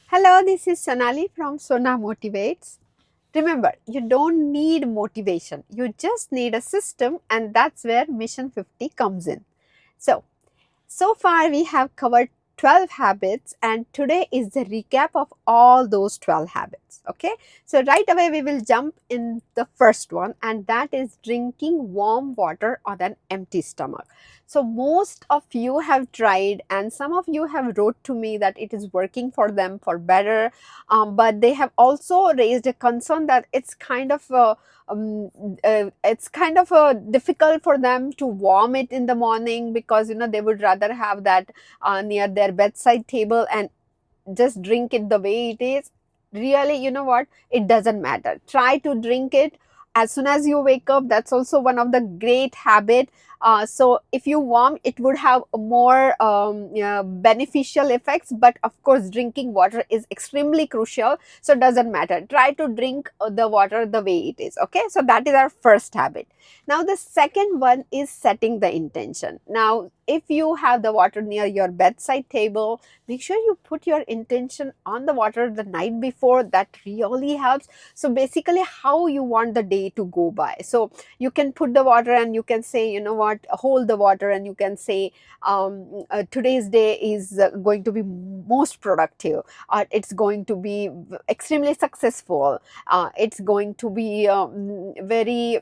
Hello, this is Sonali from Sona Motivates. Remember, you don't need motivation, you just need a system, and that's where Mission 50 comes in. So far we have covered 12 habits, and today is the recap of all those 12 habits. Okay, so right away we will jump in the first one, and that is drinking warm water on an empty stomach. So most of you have tried, and some of you have wrote to me that it is working for them for better, but they have also raised a concern that um, it's kind of difficult for them to warm it in the morning, because they would rather have that near their bedside table and just drink it the way it is. Really, you know what, it doesn't matter. Try to drink it as soon as you wake up. That's also one of the great habit. So if you warm, it would have more yeah, beneficial effects, but of course drinking water is extremely crucial, so it doesn't matter. Try to drink the water the way it is. Okay, so that is our first habit. Now the second one is setting the intention. Now if you have the water near your bedside table, make sure you put your intention on the water the night before. That really helps. So basically, how you want the day to go by. So you can put the water and you can say, you know what, hold the water, and you can say, today's day is going to be most productive, or it's going to be extremely successful, it's going to be very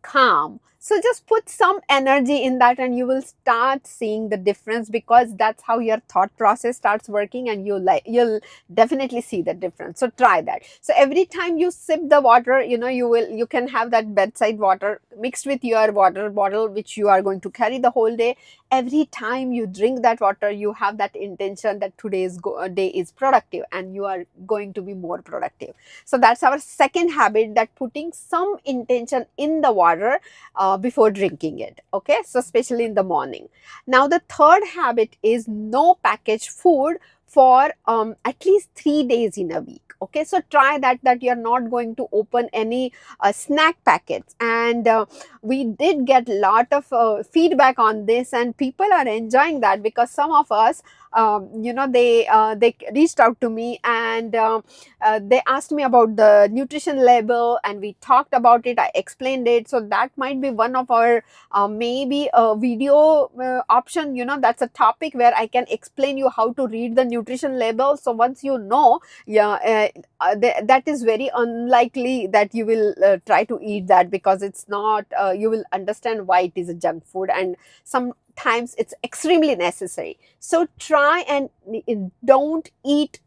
calm. So just put some energy in that, and you will start seeing the difference, because that's how your thought process starts working, and you'll definitely see the difference. So try that. So every time you sip the water, you can have that bedside water mixed with your water bottle, which you are going to carry the whole day. Every time you drink that water, you have that intention that today's day is productive, and you are going to be more productive. So that's our second habit, that putting some intention in the water before drinking it. Okay, so especially in the morning. Now the third habit is no packaged food for at least 3 days in a week. Okay, so try that you're not going to open any snack packets. And we did get a lot of feedback on this, and people are enjoying that, because some of us, they reached out to me, and they asked me about the nutrition label, and we talked about it. I explained it. So that might be one of our maybe a video option. That's a topic where I can explain you how to read the nutrition label. So once you know, yeah, that is very unlikely that you will try to eat that, because it's not, you will understand why it is a junk food, and sometimes it's extremely necessary. So try and don't eat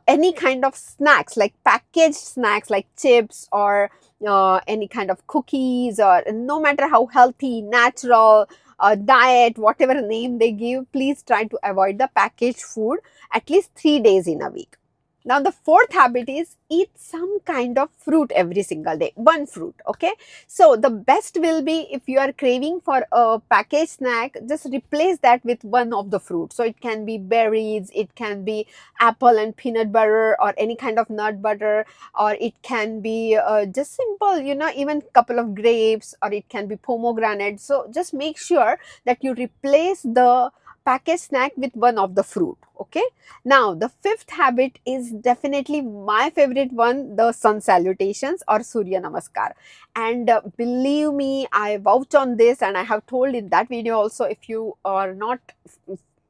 any kind of snacks, like packaged snacks like chips, or any kind of cookies, or no matter how healthy, natural, diet, whatever name they give, please try to avoid the packaged food at least 3 days in a week. Now the fourth habit is eat some kind of fruit every single day, one fruit. Okay, so the best will be, if you are craving for a packaged snack, just replace that with one of the fruits. So it can be berries, it can be apple and peanut butter, or any kind of nut butter, or it can be just simple, even couple of grapes, or it can be pomegranate. So just make sure that you replace the packaged snack with one of the fruit. Okay, now the fifth habit is definitely my favorite one, the sun salutations or surya namaskar. And believe me, I vouch on this, and I have told in that video also, if you are not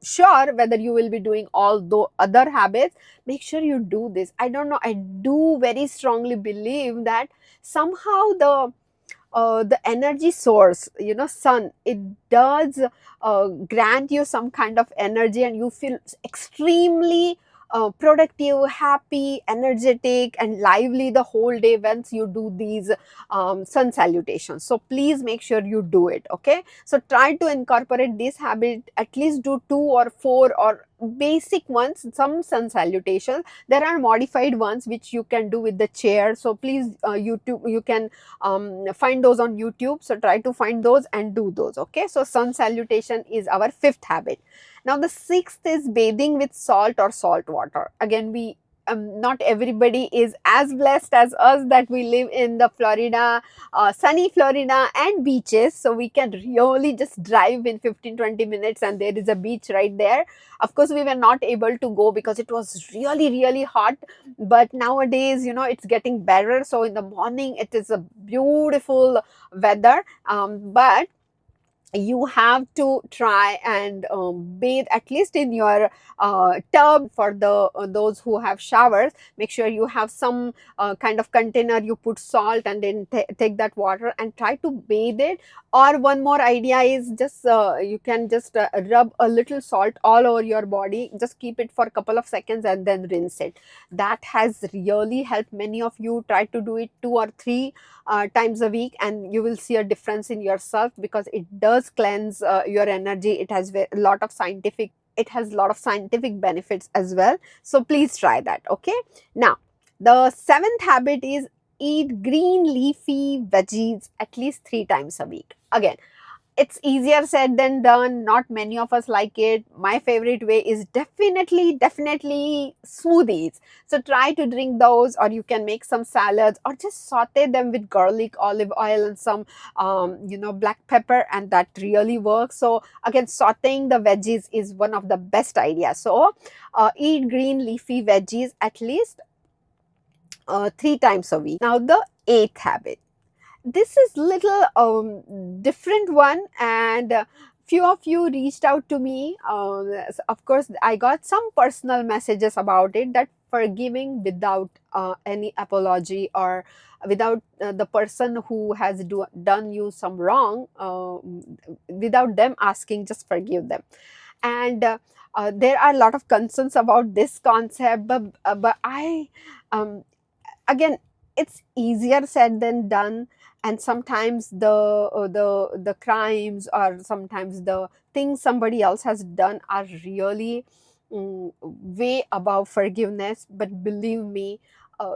sure whether you will be doing all the other habits, make sure you do this. I don't know, I do very strongly believe that somehow the energy source, sun, it does grant you some kind of energy, and you feel extremely productive, happy, energetic, and lively the whole day once you do these sun salutations. So please make sure you do it. Okay, so try to incorporate this habit. At least do 2 or 4 or basic ones, some sun salutations. There are modified ones which you can do with the chair. So please, you can find those on YouTube. So try to find those and do those. Okay, so sun salutation is our fifth habit. Now the sixth is bathing with salt or salt water. Again, we not everybody is as blessed as us that we live in the Florida, sunny Florida and beaches. So we can really just drive in 15-20 minutes and there is a beach right there. Of course, we were not able to go because it was really, really hot. But nowadays, it's getting better. So in the morning, it is a beautiful weather. But you have to try and bathe at least in your tub. For the those who have showers, make sure you have some kind of container, you put salt and then take that water and try to bathe it. Or one more idea is just you can just rub a little salt all over your body, just keep it for a couple of seconds and then rinse it. That has really helped many of you. Try to do it 2 or 3 times a week and you will see a difference in yourself, because it does cleanse your energy. It has a lot of scientific benefits as well. So please try that. Okay, now the seventh habit is eat green leafy veggies at least 3 times a week. Again, it's easier said than done. Not many of us like it. My favorite way is definitely smoothies. So try to drink those, or you can make some salads or just saute them with garlic, olive oil and some black pepper, and that really works. So again, sauteing the veggies is one of the best ideas. So eat green leafy veggies at least 3 times a week. Now the eighth habit, this is little different one, and few of you reached out to me. Of course, I got some personal messages about it, that forgiving without any apology, or without the person who has done you some wrong, without them asking, just forgive them. And there are a lot of concerns about this concept, but I again, it's easier said than done. And sometimes the crimes, or sometimes the things somebody else has done, are really way above forgiveness. But believe me, uh,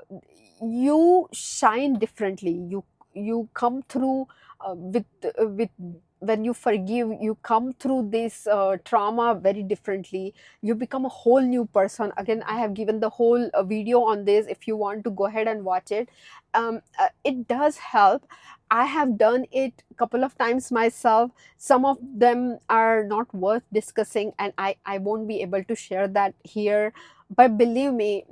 you shine differently. You come through with when you forgive, you come through this trauma very differently. You become a whole new person. Again, I have given the whole video on this. If you want to go ahead and watch it, it does help. I have done it a couple of times myself. Some of them are not worth discussing, and I won't be able to share that here. But believe me,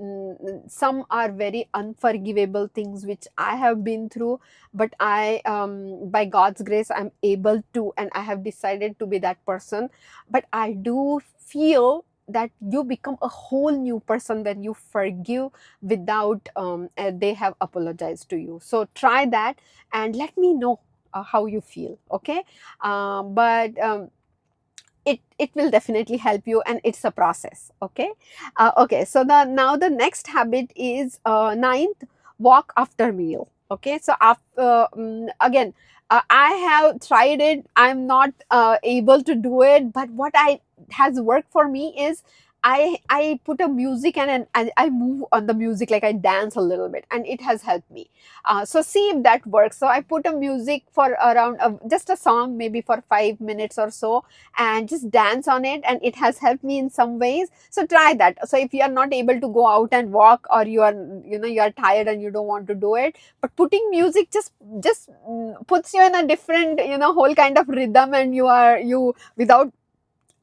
some are very unforgivable things which I have been through. But I, by God's grace, I'm able to, and I have decided to be that person. But I do feel that you become a whole new person when you forgive without they have apologized to you. So try that and let me know how you feel. Okay, but it will definitely help you, and it's a process. Okay, okay. So now the next habit is ninth, walk after meal. Okay, so after again, I have tried it. I'm not able to do it, but what I has worked for me is I put a music, and I move on the music, like I dance a little bit, and it has helped me. So see if that works. So I put a music for around just a song, maybe for 5 minutes or so, and just dance on it, and it has helped me in some ways. So try that. So if you are not able to go out and walk, or you are you are tired and you don't want to do it, but putting music just puts you in a different whole kind of rhythm, and you without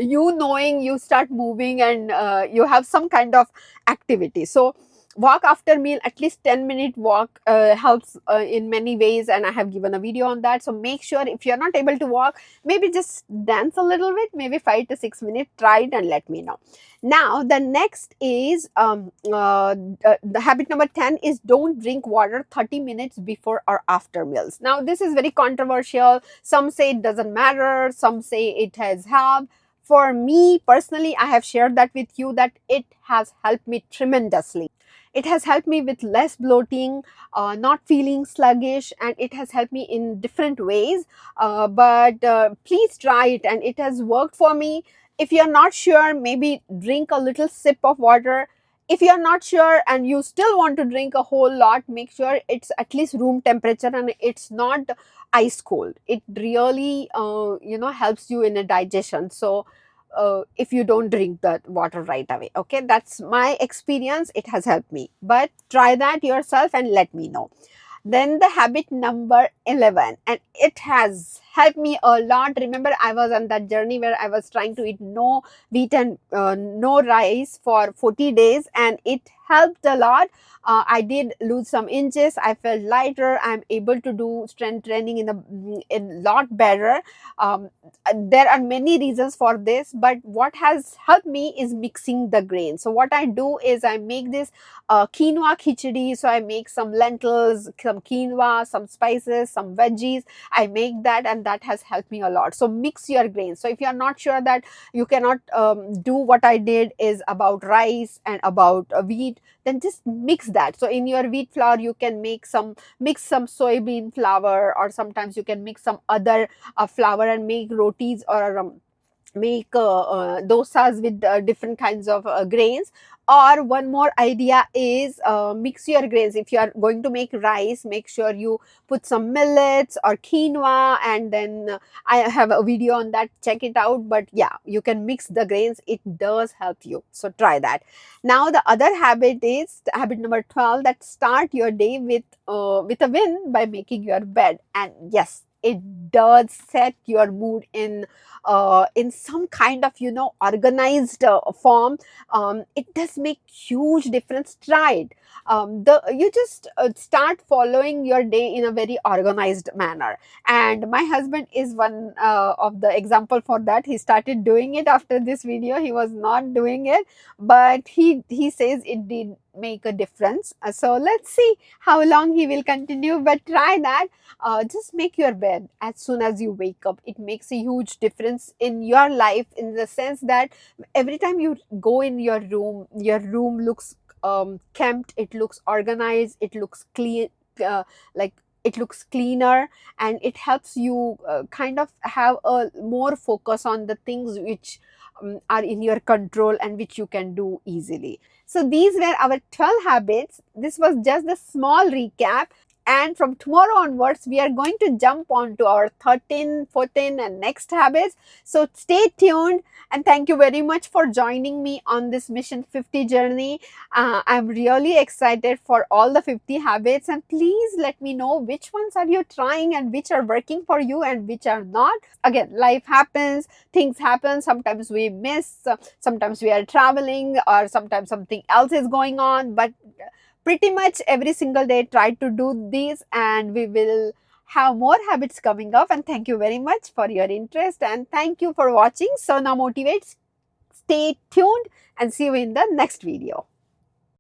you knowing, you start moving, and you have some kind of activity. So walk after meal, at least 10-minute walk helps in many ways, and I have given a video on that. So make sure, if you're not able to walk, maybe just dance a little bit, maybe 5 to 6 minutes. Try it and let me know. Now the next is the habit number 10 is don't drink water 30 minutes before or after meals. Now this is very controversial. Some say it doesn't matter, some say it has helped. For me personally, I have shared that with you, that it has helped me tremendously. It has helped me with less bloating, not feeling sluggish, and it has helped me in different ways. But please try it, and it has worked for me. If you're not sure, maybe drink a little sip of water. If you're not sure and you still want to drink a whole lot, make sure it's at least room temperature and it's not ice cold. It really helps you in a digestion. So if you don't drink the water right away. Okay, that's my experience. It has helped me, but try that yourself and let me know. Then the habit number 11, and it has helped me a lot. Remember, I was on that journey where I was trying to eat no wheat and no rice for 40 days, and it helped a lot. I did lose some inches. I felt lighter. I'm able to do strength training in a lot better. Um, there are many reasons for this, but what has helped me is mixing the grains. So what I do is I make this quinoa khichdi. So I make some lentils, some quinoa, some spices, some veggies. I make that, and that has helped me a lot. So mix your grains. So if you are not sure that you cannot do what I did is about rice and about wheat, then just mix that. So in your wheat flour, you can mix some soybean flour, or sometimes you can mix some other flour and make rotis, or make dosas with different kinds of grains. Or one more idea is mix your grains. If you are going to make rice, make sure you put some millets or quinoa, and then I have a video on that, check it out. But yeah, you can mix the grains, it does help you, so try that. Now the other habit is habit number 12, that start your day with a win by making your bed. And yes, it does set your mood in some kind of organized form. It does make huge difference. Try it. The You just start following your day in a very organized manner, and my husband is one of the example for that. He started doing it after this video. He was not doing it, but he says it did make a difference. So let's see how long he will continue, but try that. Just make your bed as soon as you wake up. It makes a huge difference in your life, in the sense that every time you go in your room looks kept, it looks organized, it looks clean, like it looks cleaner, and it helps you kind of have a more focus on the things which are in your control and which you can do easily. So these were our 12 habits. This was just a small recap. And from tomorrow onwards, we are going to jump on to our 13, 14 and next habits. So stay tuned, and thank you very much for joining me on this Mission 50 journey. I'm really excited for all the 50 habits, and please let me know which ones are you trying and which are working for you and which are not. Again, life happens, things happen. Sometimes we miss, sometimes we are traveling, or sometimes something else is going on, but pretty much every single day try to do these, and we will have more habits coming up. And thank you very much for your interest, and thank you for watching Sona Motivates. Stay tuned and see you in the next video.